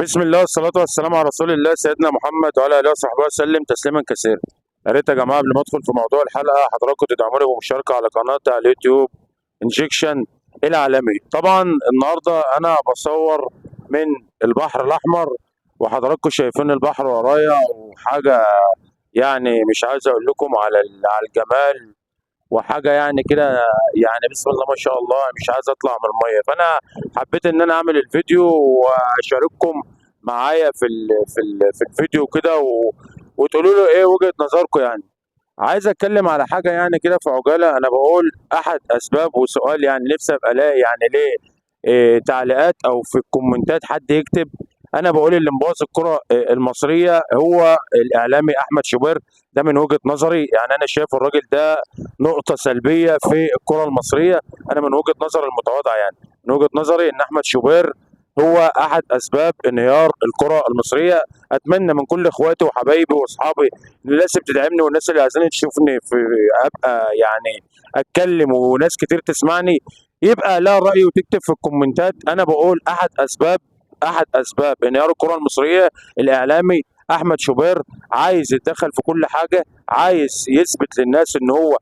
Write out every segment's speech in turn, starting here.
بسم الله والصلاة والسلام على رسول الله سيدنا محمد وعلى آله وصحبه وسلم تسليما كثيرا. يا ريت يا جماعة قبل ما أدخل في موضوع الحلقة حضراتكم تدعموني بمشاركة على قناتي على اليوتيوب انجكشن العالمي. طبعا النهاردة أنا بصور من البحر الأحمر وحضراتكم شايفين البحر ورايا، وحاجة يعني مش عايز أقول لكم على الجمال وحاجه يعني كده. يعني بسم الله ما شاء الله، مش عايز اطلع من الميه، فانا حبيت ان انا اعمل الفيديو واشارككم معايا في الفيديو كده وتقولوا له ايه وجهه نظركم. يعني عايز اتكلم على حاجه يعني كده في عجاله. انا بقول احد اسباب وسؤال، يعني نفسي ابقى الاقي يعني ليه إيه تعليقات او في الكومنتات حد يكتب. انا بقول اللي مبوظ الكره المصريه هو الاعلامي احمد شوبير. ده من وجهه نظري، يعني انا شايف الراجل ده نقطه سلبيه في الكره المصريه. انا من وجهه نظري المتواضعه، يعني من وجهه نظري ان احمد شوبير هو احد اسباب انهيار الكره المصريه. اتمنى من كل اخواتي وحبايبي واصحابي، الناس اللي بتدعمني والناس اللي عايزين تشوفني في ابقى يعني اتكلم وناس كتير تسمعني، يبقى لها راي وتكتب في الكومنتات. انا بقول احد اسباب انهيار الكره المصريه الاعلامي احمد شوبير. عايز يتدخل في كل حاجه، عايز يثبت للناس ان هو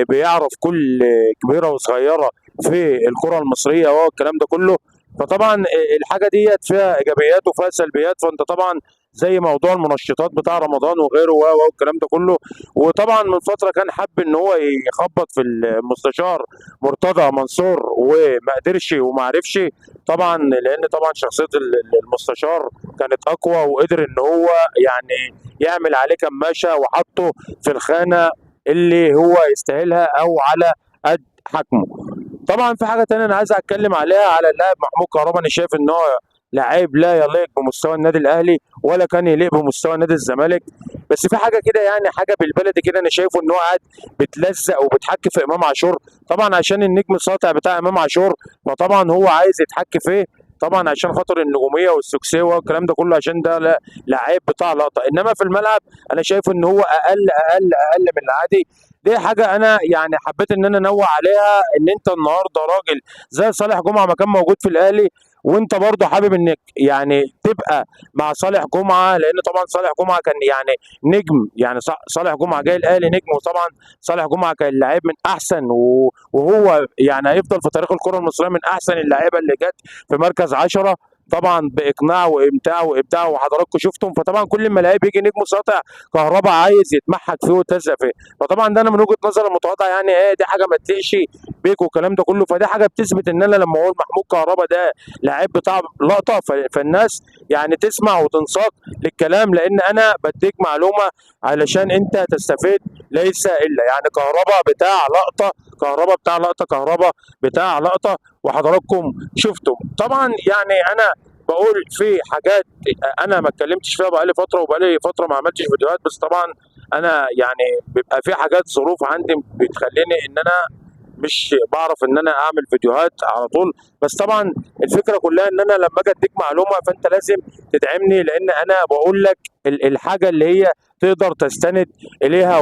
بيعرف كل كبيره وصغيره في الكره المصريه وهو الكلام ده كله. فطبعا الحاجه ديت فيها ايجابيات وفيها سلبيات. فانت طبعا زي موضوع المنشطات بتاع رمضان وغيره والكلام ده كله. وطبعا من فتره كان حب ان هو يخبط في المستشار مرتضى منصور وما قدرش وما عرفش، طبعا لان طبعا شخصيه المستشار كانت اقوى، وقدر ان هو يعني يعمل عليه كماشه وحطه في الخانه اللي هو يستاهلها او على قد حجمه. طبعا في حاجه تانية انا عايز اتكلم عليها على اللاعب محمود كهربا. انا شايف ان هو لعيب لا يليق بمستوى النادي الاهلي ولا كان يليق بمستوى نادي الزمالك. بس في حاجه كده، يعني حاجه بالبلدي كده، انا شايفه ان هو قاعد بتلزق وبتحكي في امام عاشور، طبعا عشان النجم الساطع بتاع امام عاشور. فطبعا هو عايز يتحكي فيه، طبعا عشان خاطر النجوميه والسكسيه والكلام ده كله، عشان ده لعيب بتاع لقطه. انما في الملعب انا شايف ان هو اقل من العادي. دي حاجه انا يعني حبيت ان انا انوه عليها، ان انت النهارده راجل زي صالح جمعه ما كان موجود في الاهلي، وانت برضه حابب انك يعني تبقى مع صالح جمعه، لان طبعا صالح جمعه كان يعني نجم. يعني صالح جمعه جاي الاهلي نجم، وطبعا صالح جمعه كان لعيب من احسن وهو يعني هيفضل في تاريخ الكره المصريه من احسن اللعيبه اللي جت في مركز 10، طبعا باقناع وامتاع وابداع وحضراتكم شفتم. فطبعا كل ما لعيب يجي نجم ساطع كهربا عايز يتمحك فيه ويتلزق فيه. فطبعا ده انا من وجهه نظري المتواضعه، يعني ايه دي حاجه ما تليقش بيك والكلام ده كله. فدي حاجه بتثبت ان انا لما اقول محمود كهربا ده لعيب بتاع لقطه، فالناس يعني تسمع وتنساق للكلام، لان انا بديك معلومه علشان انت تستفيد ليس الا. يعني كهربا بتاع لقطه، كهربا بتاع لقطه، كهربا بتاع لقطه، وحضراتكم شفتم. طبعا يعني انا بقول في حاجات انا ما اتكلمتش فيها بقالي فتره، وبقالي فتره ما عملتش فيديوهات. بس طبعا انا يعني بيبقى في حاجات ظروف عندي بتخليني ان انا مش بعرف ان انا اعمل فيديوهات على طول. بس طبعا الفكره كلها ان انا لما اجي اديك معلومه فانت لازم تدعمني، لان انا بقول لك الحاجه اللي هي تقدر تستند اليها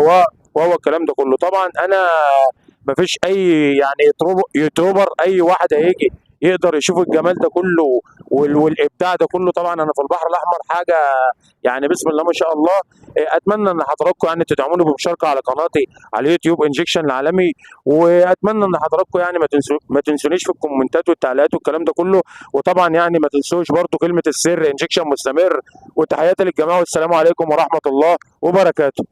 وهو الكلام ده كله. طبعا انا مفيش اي يعني يوتيوبر اي واحد هيجي يقدر يشوف الجمال ده كله والابداع ده كله. طبعا انا في البحر الاحمر حاجه يعني بسم الله ما شاء الله. اتمنى ان حضراتكم يعني تدعموني بمشاركه على قناتي على اليوتيوب انجكشن العالمي. واتمنى ان حضراتكم يعني ما تنسونيش في الكومنتات والتعليقات والكلام ده كله. وطبعا يعني ما تنسوش برضو كلمه السر انجكشن مستمر. وتحياتي للجماعه والسلام عليكم ورحمه الله وبركاته.